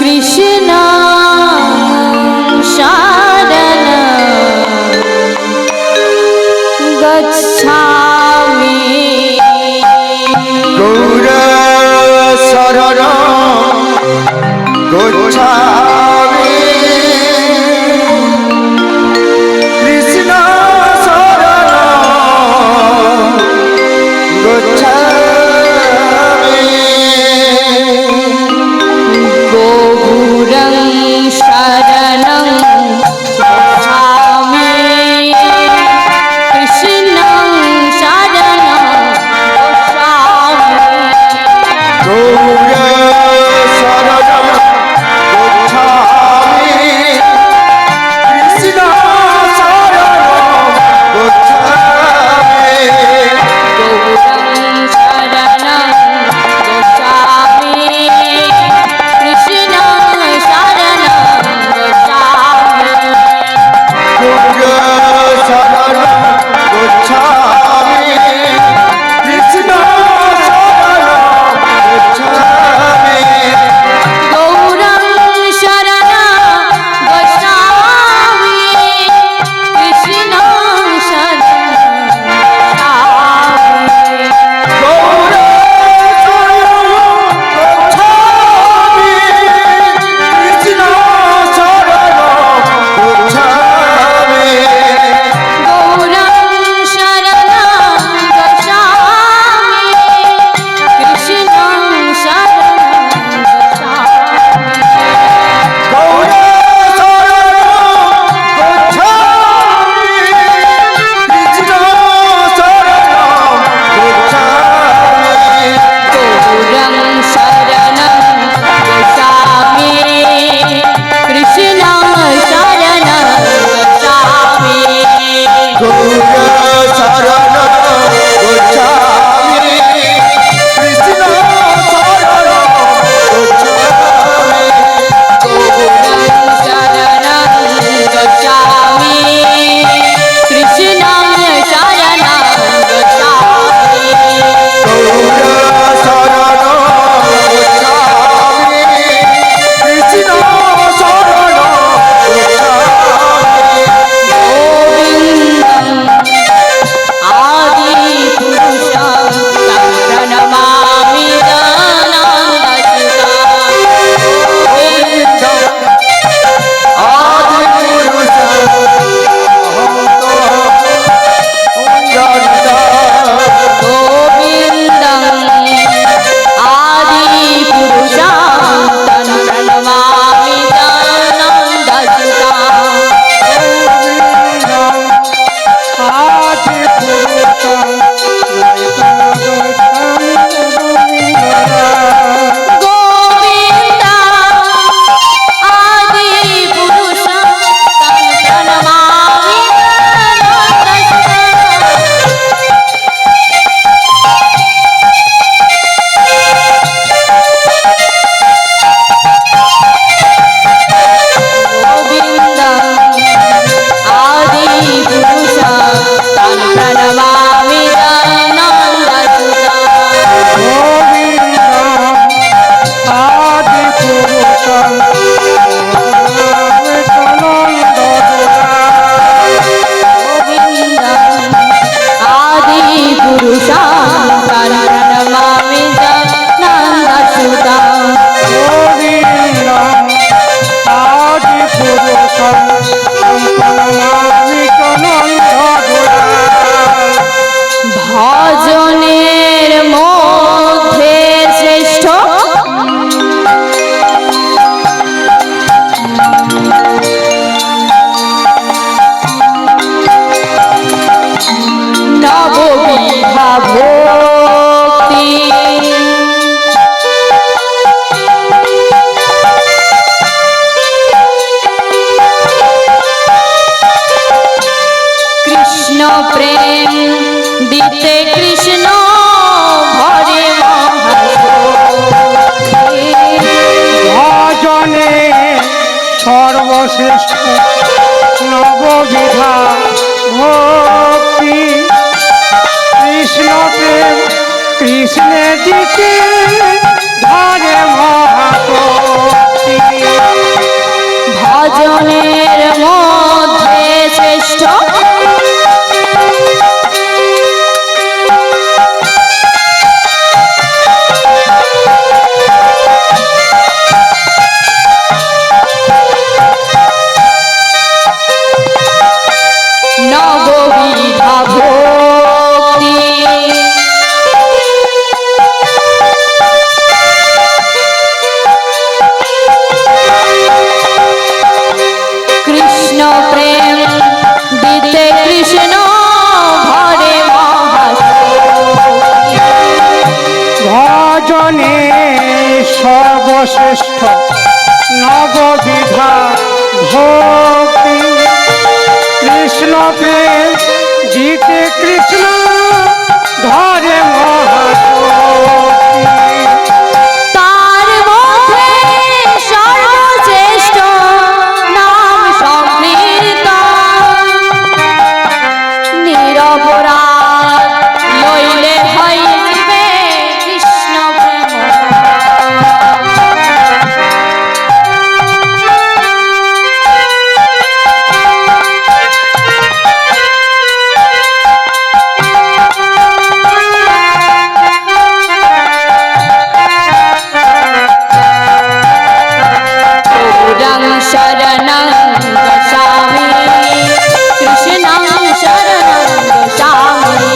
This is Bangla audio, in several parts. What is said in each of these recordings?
কৃষ্ণ শরণং গচ্ছামি গৌর শরণং গচ্ছামি কৃষ্ণ শরণং গচ্ছামি গৌরং শরণং গচ্ছামি কৃষ্ণং শরণং গচ্ছামি গৌর শরণং গচ্ছামি কৃষ্ণ শরণং গচ্ছামি গৌরং শরণং গচ্ছামি কৃষ্ণং শরণং গচ্ছামি গৌর শরণং গচ্ছামি কৃষ্ণ শরণং গচ্ছামি গৌরং শরণং গচ্ছামি কৃষ্ণং ভজনের মধ্যে শ্রেষ্ঠ নববিধা ভক্তি কৃষ্ণ প্রেম দিতে কৃষ্ণ ভরে ভজনে সর্বশ্রেষ্ঠ নববিধা ভক্তি কৃষ্ণ প্রেম কৃষ্ণের দিকে ধরে মহাভক্তি ভজনের মধ্যে শ্রেষ্ঠ নববিধা ভক্তি কৃষ্ণ প্রেম দিতে কৃষ্ণ ভরে মহাশক্তি ভজনে সর্বশ্রেষ্ঠ নববিধা ভক্তি কৃষ্ণ প্রেম জিতে কৃষ্ণ ধরে মহাশক্তি তার মধ্যে সর্বশ্রেষ্ঠ নাম সংকীর্তন নিরপরাধ লইলে হইবে কৃষ্ণ প্রেম গৌরং শরণং গচ্ছামি কৃষ্ণং শরণং গচ্ছামি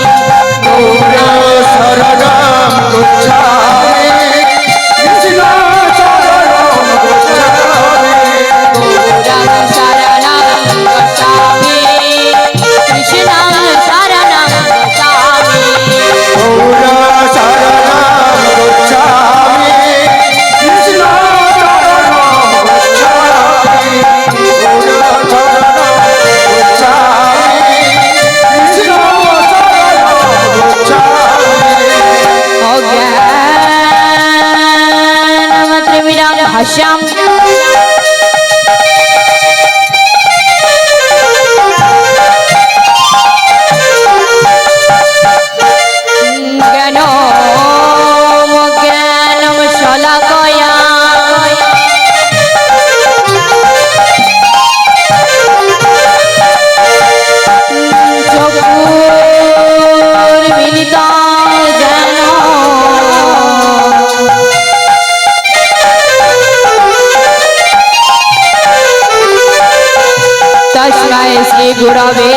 গৌরং শরণম গচ্ছামি কৃষ্ণ শরণম গচ্ছামি গৌরং শরণং গচ্ছামি কৃষ্ণং শরণং গচ্ছামি গৌর শরণম গচ্ছামি কৃষ্ণ শরণম গচ্ছামি গৌর শরণম গচ্ছামি কৃষ্ণ শরণম গচ্ছামি অজ্ঞানমত্রমিদং ভাষ্যম জ্ঞানম শলাকয়া চক্ষুর্মিলিত যেন তস্मै শ্রী গুরবে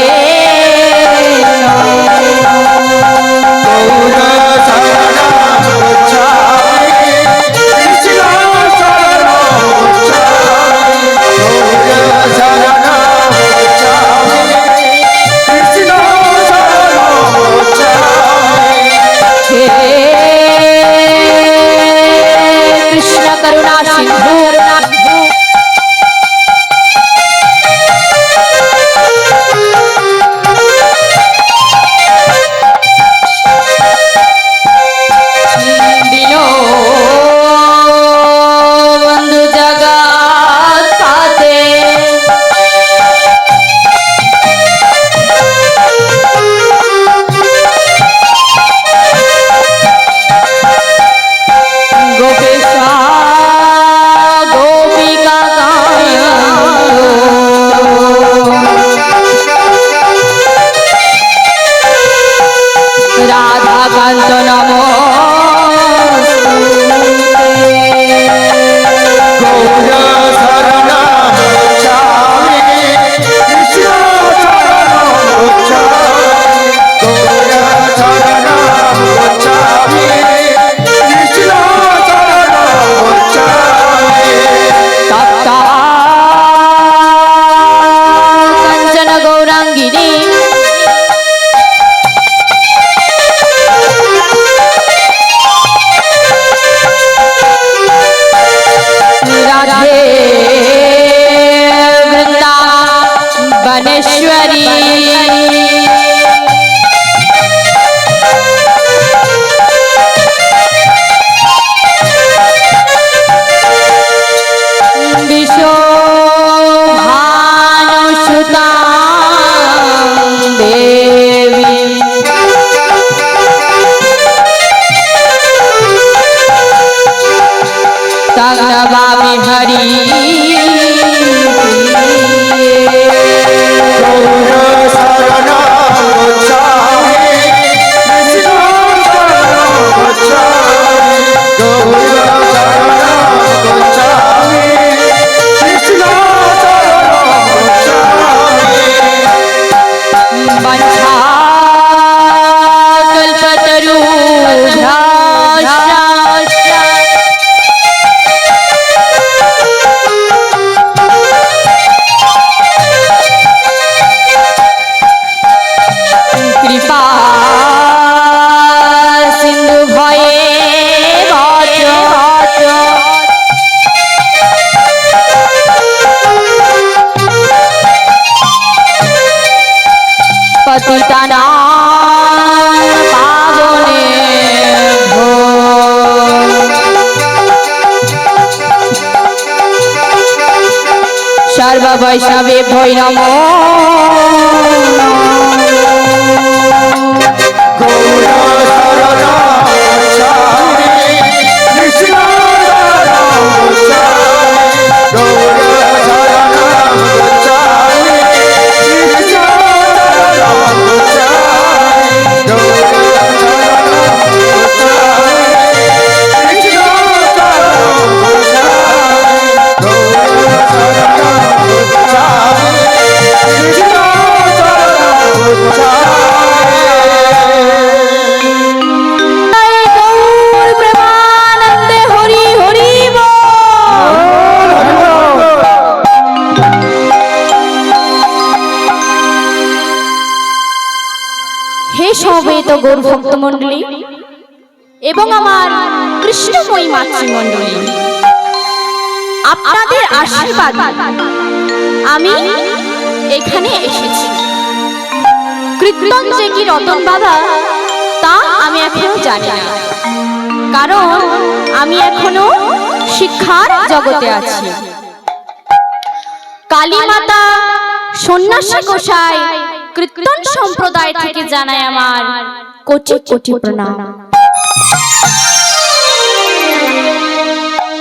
নমঃ। গৌর শরণম গচ্ছামি কৃষ্ণ শরণম গচ্ছামি গৌর শরণম গচ্ছামি কৃষ্ণ শরণম গচ্ছামি হে কৃষ্ণ করুণা সিন্ধু দিনো বন্ধু জগৎ পাতে গোপেশা গোপিকা গায় রাধাকান্ত গৌর শরণম গচ্ছামি কৃষ্ণ শরণম গচ্ছামি গৌর শরণম গচ্ছামি কৃষ্ণ শরণম গচ্ছামি তপ্তা কাঞ্চন গৌরাঙ্গিনী রাধে বৃন্দাবনেশ্বরী বিশ্বভানুসুতা দেবী তং নমামি হরি सर्व वैष्णवे भो नमो সমবেত গৌর ভক্তমণ্ডলী এবং আমার কৃষ্ণময়ী মাতৃমণ্ডলী, আপনাদের আশীর্বাদ আমি এখানে এসেছি। কীর্তন যে কি রতন বাবা তা আমি এখনো জানি না, কারণ আমি এখনো শিক্ষার জগতে আছি। কালী মাতা সন্ন্যাসী গোসাই কীর্তন সম্প্রদায় থেকে জানাই আমার কোটি কোটি প্রণাম।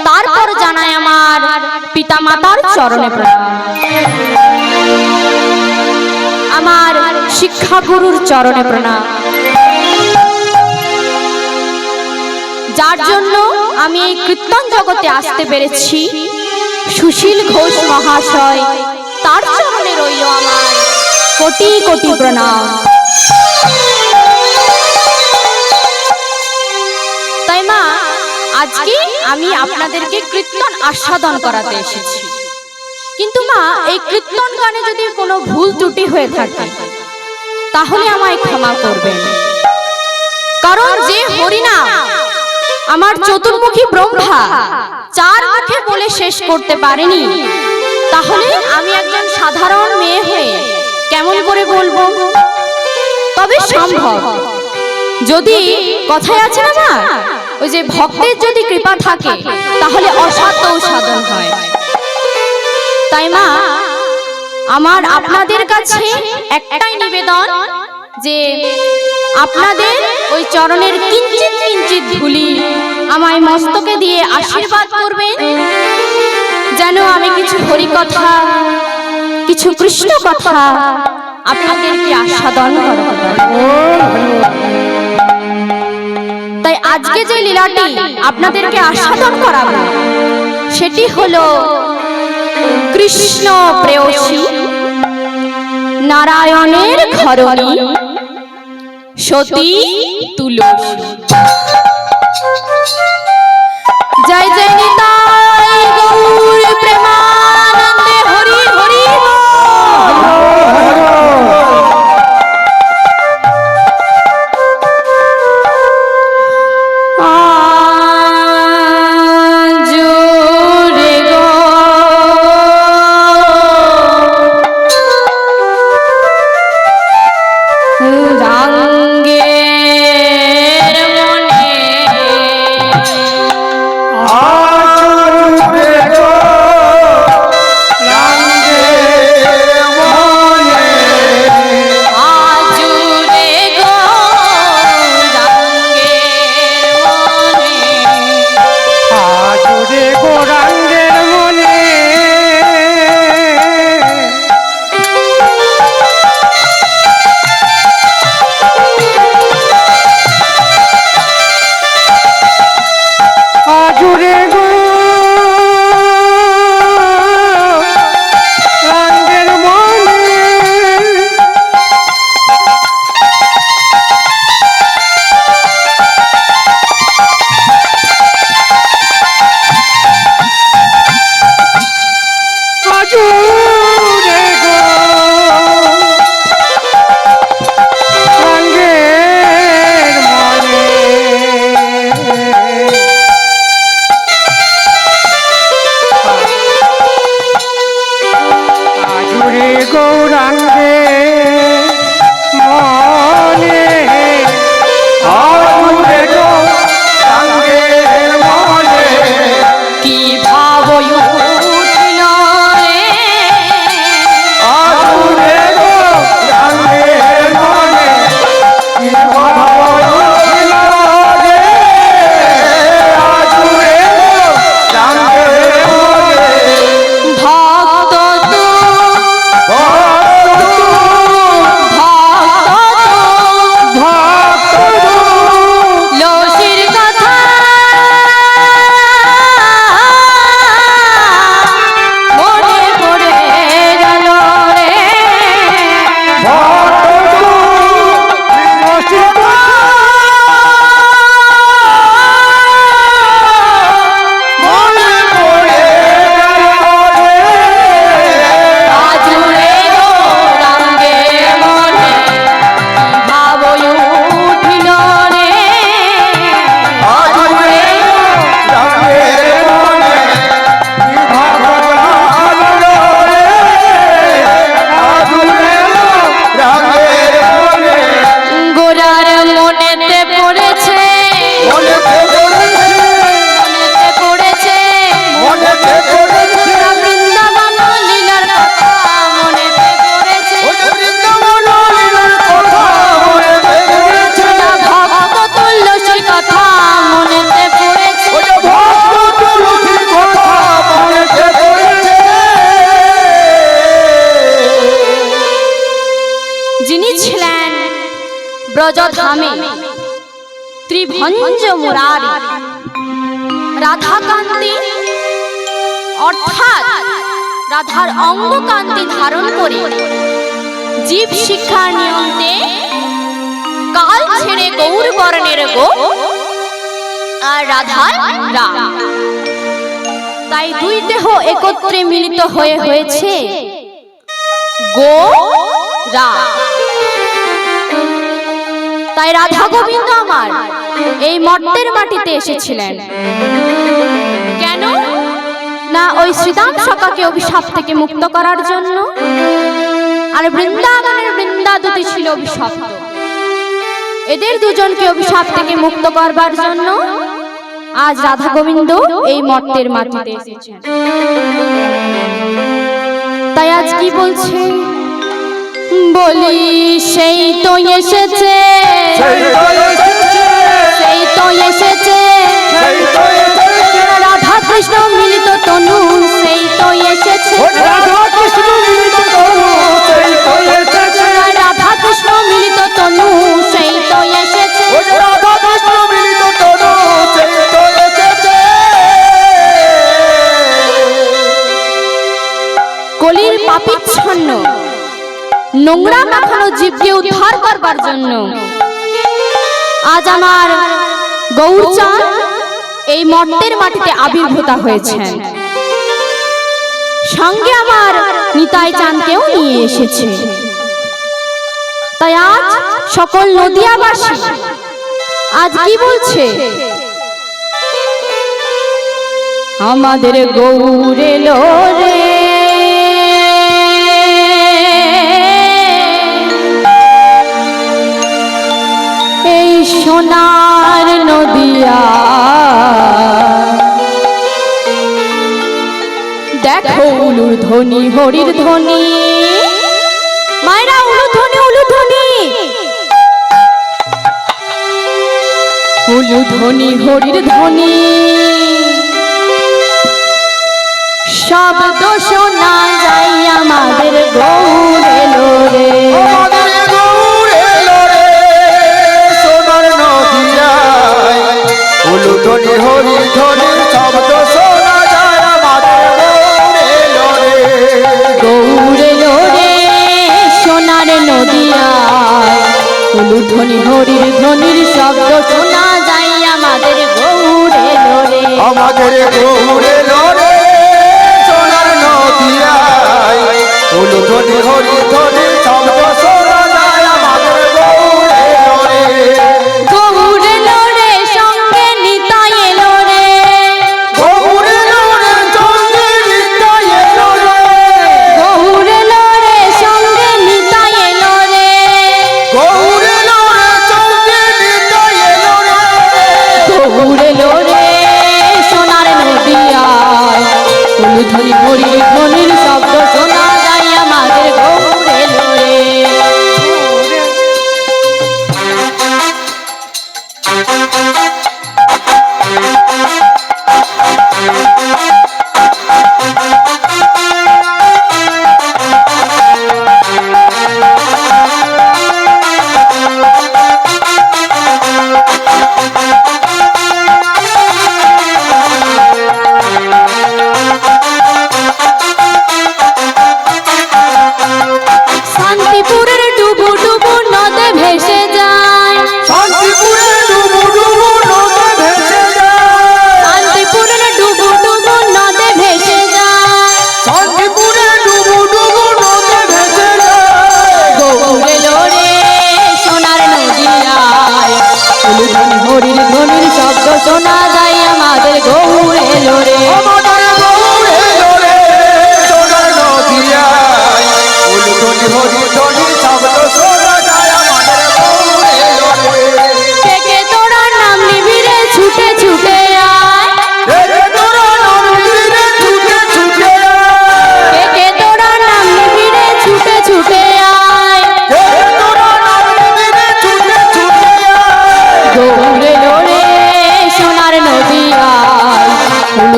তারপর জানাই আমার পিতা মাতার চরণে প্রণাম, আমার শিক্ষাগুরুর চরণে প্রণাম, যার জন্য আমি এই কীর্তন জগতে আসতে পেরেছি। সুশীল ঘোষ মহাশয়, তার চরণে রইল আমার কোটি কোটি প্রণাম। তাই মা, আজকে আমি আপনাদেরকে কীর্তন আস্বাদন করাতে এসেছি। কিন্তু মা, এই কীর্তন গানে যদি কোনো ভুল ত্রুটি হয়ে থাকে তাহলে আমায় ক্ষমা করবেন, কারণ যে হরিনাম আমার চতুর্মুখী ব্রহ্মা চার মুখে বলে শেষ করতে পারেনি, তাহলে আমি একজন সাধারণ মেয়ে হয়ে কেমন করে বলবো? তবে সম্ভব, যদি কথায় আছে না মা, ওই যে ভক্তের যদি কৃপা থাকে তাহলে অসাধ্য সাধন হয়। তাই মা, আমার আপনাদের কাছে একটাই নিবেদন, যে আপনাদের ওই চরণের কিঞ্চিত কিঞ্চিত ধুলি আমায় মস্তকে দিয়ে আশীর্বাদ করবেন, যেন আমি কিছু হরিকথা, কিছু কৃষ্ণ কথা আপনাদেরকে আস্বাদন করাতে পারি। তাই আজকে যে লীলাটি আপনাদেরকে আস্বাদন করাবো সেটি হলো কৃষ্ণ প্রেয়সী নারায়ণের ঘরণী সতী তুলসী। জয় জয় নিতাই গৌর প্রেমানন্দে হরি হরি রাঙ্গের মনে মনেতে পড়েছে, ওই যে ভক্ত তুলসীর কথা মনেতে পড়েছে। যিনি ছিলেন ব্রজধামে ত্রিভঞ্জ মুরারি রাধাকান্তি অর্থাৎ রাধার অঙ্গকান্তি ধারণ করে জীব শিক্ষার নিয়ন্তে কাল ছেড়ে গৌর বর্ণের গো আর রাধার রা, তাই দুই দেহ একত্রে মিলিত হয়ে হয়েছে গো রা। তাই রাধা গোবিন্দ আমার এই মর্তের মাটিতে এসেছিলেন কেন না ওই শ্রীদাম সকাকে অভিশাপ থেকে মুক্ত করার জন্য, আর বৃন্দাবনের বৃন্দাদূতি ছিল অভিশপ্ত, এদের দুজনকে অভিশাপ থেকে মুক্ত করবার জন্য আজ রাধা গোবিন্দ এই মর্তের মাটিতে এসেছেন। তাই আজ কি বলছে বলি সেই তো এসেছে, সেই তো এসেছে, সেই তো এসেছে সেই তো এসেছে, রাধা কৃষ্ণ মিলিত তনু, সেই তো এসেছে ওই রাধা কৃষ্ণ মিলিত তনু, সেই তো এসেছে, রাধা কৃষ্ণ মিলিত তনু, সেই তো এসেছে ওই যে রাধা কৃষ্ণ মিলিত তনু, সেই তো এসেছে। কলির পাপিচ্ছন্ন নোংরা মাখানো জীবকে উদ্ধার করবার জন্য আজ আমার গৌরচাঁদ এই মর্তের মাটিতে আবির্ভূত হয়েছেন, সঙ্গে আমার নিতাই চাঁদকেও নিয়ে এসেছে। তাই আজ সকল নদিয়াবাসী আজ কি বলছে আমাদের গৌর এলো রে, এই সোনার নদিয়া দেখো উলুর ধ্বনি হরির ধ্বনি, মায়েরা উলু ধ্বনি উলু ধ্বনি, উলু ধ্বনি হরির ধ্বনি, শব্দ শোনা যাই আমাদের গৌর এলো রে, আমাদের গৌর এলো রে, সোনার নদিয়ায় উলু ধ্বনি হরি ধ্বনি শব্দ শোনা যায়, আমাদের গৌর এলো রে, গৌর এলো রে সোনার নদিয়ায়, উলু ধ্বনি হরির ধ্বনির শব্দ শোনা যায় আমাদের গৌর এলো রে, আমাদের গৌর এলো রে, সোনার নদিয়ায় উলু ধ্বনি হরি ধ্বনি শব্দ শোনা যায়, আমাদের গৌর এলো রে, গৌর এলো রে সঙ্গে নিতাই এলো রে, গৌর এলো রে সঙ্গে নিতাই এলো রে, গৌর এলো রে সঙ্গে নিতাই এলো রে, গৌর এলো রে সঙ্গে নিতাই এলো রে, গৌর এলো রে সোনার নদিয়ায়, উলু ধ্বনি হরির ধ্বনির শব্দ শোনা যায় আমাদের গৌর এলো রে।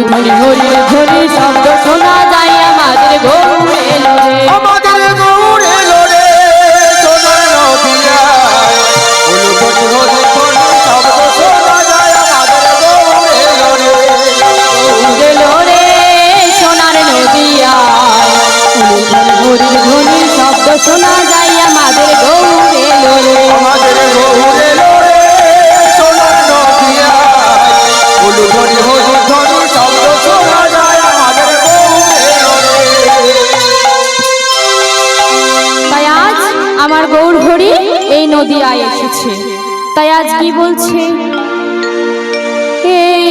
ধ্বনি হরি ধ্বনি শব্দ শোনা যায় আমাদের গৌর এলো রে। আমাদের গৌর এলো রে সোনার নদিয়ায় উলুধ্বনি হরি ধ্বনি শব্দ শোনা যায় আমাদের গৌর এলো রে। গৌর এলো রে সোনার নদিয়ায় উলুধ্বনি হরি ধ্বনি শব্দ শোনা যায় আমাদের গৌর এলো রে। আমাদের গৌর এলো রে সোনার নদিয়ায় উলুধ্বনি হরি ধ্বনি শব্দ শোনা যায় আমাদের গৌর এলো রে। তাই আজ আমার গৌর হরি এই নদিয়ায় এসেছে। তাই আজ কি বলছে, এই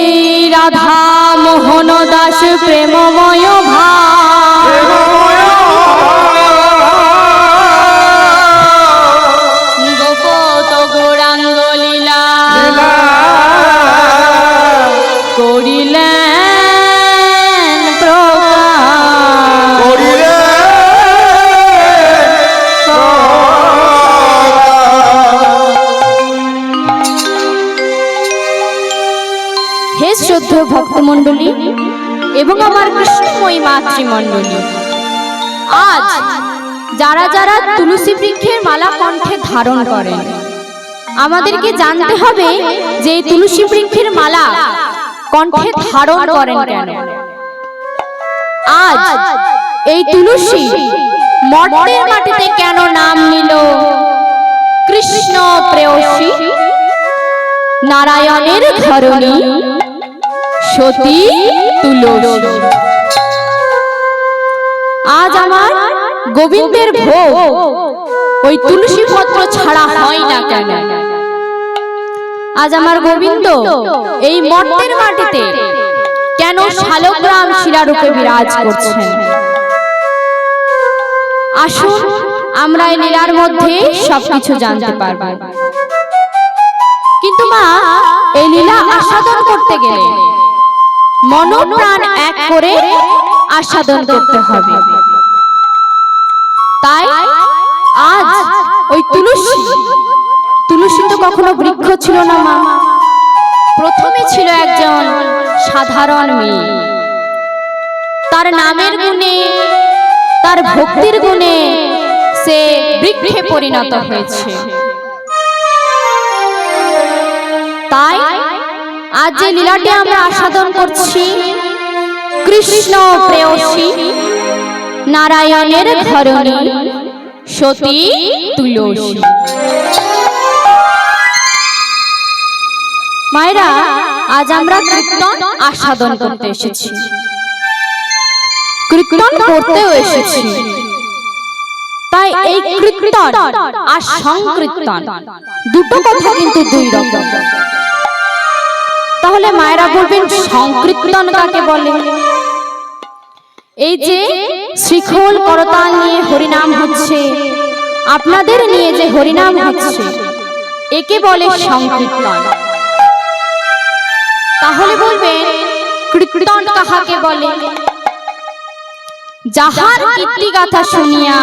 রাধা মোহন দাস প্রেমময় ভাব গোপত গৌরাঙ্গ লীলা করিলেন প্রকাশ। করিলে হে শ্রদ্ধেয় ভক্তমণ্ডলী এবং আমার কৃষ্ণময়ী মাতৃমণ্ডলী, আজ যারা যারা তুলসী বৃক্ষের মালা কণ্ঠে ধারণ করেন, আমাদেরকে জানতে হবে যে এই তুলসী বৃক্ষের মালা কণ্ঠে ধারণ করেন কেন। আজ এই তুলসী মর্তের মাটিতে কেন নাম নিল কৃষ্ণ প্রেয়সী, নারায়ণের ধরণী সতী তুলসী। আজ আমার গোবিন্দের ভোগ ওই তুলসী পত্র ছাড়া হয় না কেন? আজ আমার গোবিন্দ এই মর্তের মাটিতে কেন শালগ্রাম শিলারূপে বিরাজ করছেন? আসুন আমরা এই লীলার মধ্যে সবকিছু জানতে পারব। কিন্তু মা, এই লীলা আস্বাদন করতে গেলে মন প্রাণ এক করে আস্বাদন করতে হবে। তাই আজ ওই তুলসী তো কখনো বৃক্ষ ছিল না মা, প্রথমে ছিল একজন সাধারণ মেয়ে। তার নামের গুণে, তার ভক্তির গুণে সে বৃক্ষে পরিণত হয়েছে। তাই আজ যে লীলাটি আমরা আস্বাদন করছি, কৃষ্ণ প্রেয়সী নারায়ণের ধরণী সতী তুলসী। মায়েরা, আজ আমরা কীর্তন আস্বাদন করতে এসেছি, কীর্তন করতেও এসেছি। তাই এই কীর্তন আর সংকীর্তন দুটো কথা কিন্তু দুই রকম। তাহলে মায়েরা বলবেন সংকীর্তন কাকে বলে? এই যে শ্রীখোল করতাল নিয়ে হরিনাম হচ্ছে, আপনাদের নিয়ে যে হরিনাম হচ্ছে, একে বলে সংকীর্তন। তাহলে বলবেন কীর্তন কাহাকে বলে? যাহার কীর্তিগাথা শুনিয়া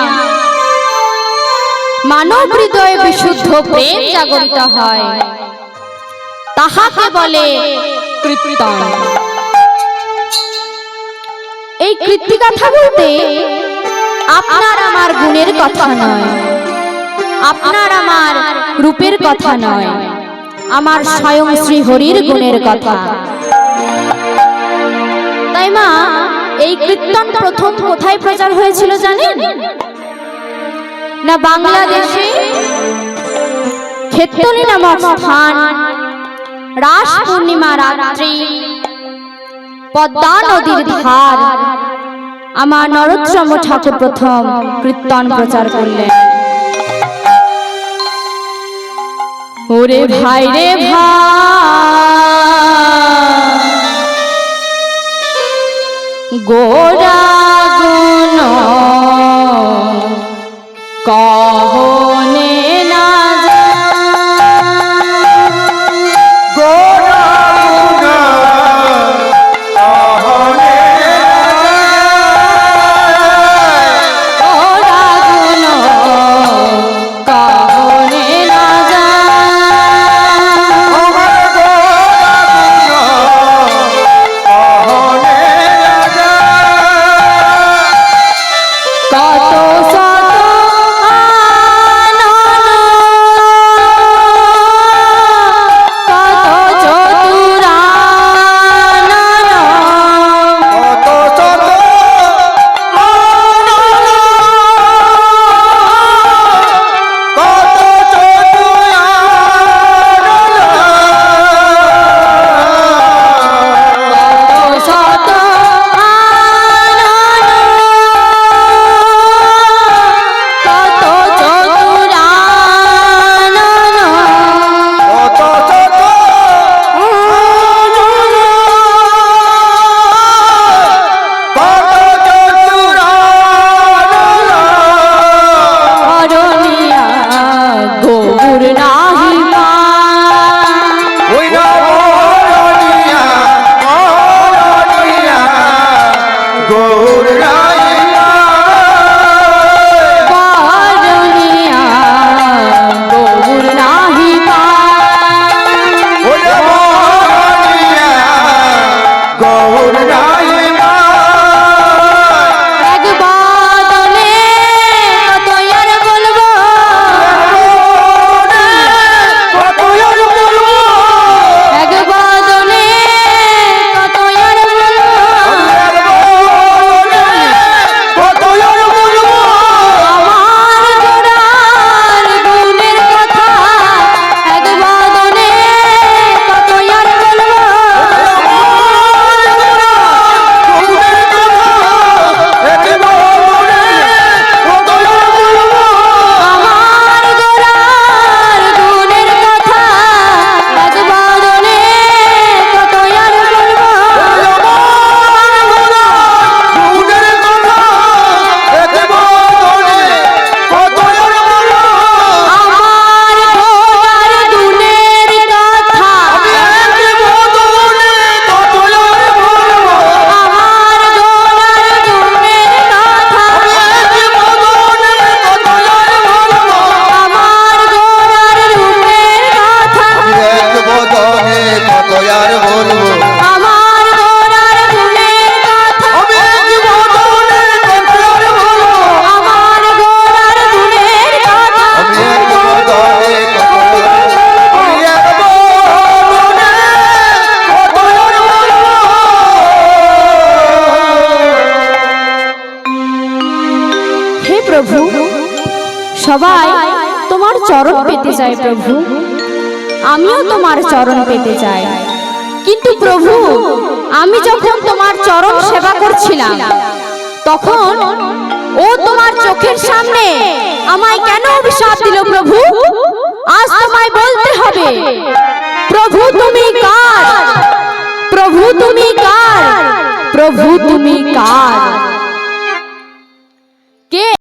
মানব হৃদয়ে বিশুদ্ধ প্রেম জাগরিত হয়, তাহাকে বলে কীর্তন। এই কীর্তিগাথা বলতে আপনার আমার গুণের কথা নয়, আপনার আমার রূপের কথা নয়, আমার স্বয়ং শ্রী হরির গুণের কথা। তাই মা, এই কীর্তন প্রথম কোথায় প্রচার হয়েছিল জানেন? না বাংলাদেশে ক্ষেত্রলী নামক স্থান, রাস পূর্ণিমা রাত্রি, পদ্মা নদীর ধার, আমার নরোত্তম ঠাকুর প্রথম কীর্তন প্রচার করলেন। ওরে ভাই রে ভাই, গোরা গুণ কহনে না Oh সবাই তোমার চরণ পেতে চায় প্রভু, আমিও তোমার চরণ পেতে চাই। কিন্তু প্রভু, আমি যখন তোমার চরণ সেবা করছিলাম তখন ও তোমার চোখের সামনে আমায় কেন অভিশাপ দিল প্রভু? আজ তোমায় বলতে হবে, প্রভু তুমি কার? প্রভু তুমি কার? প্রভু তুমি কার? কে?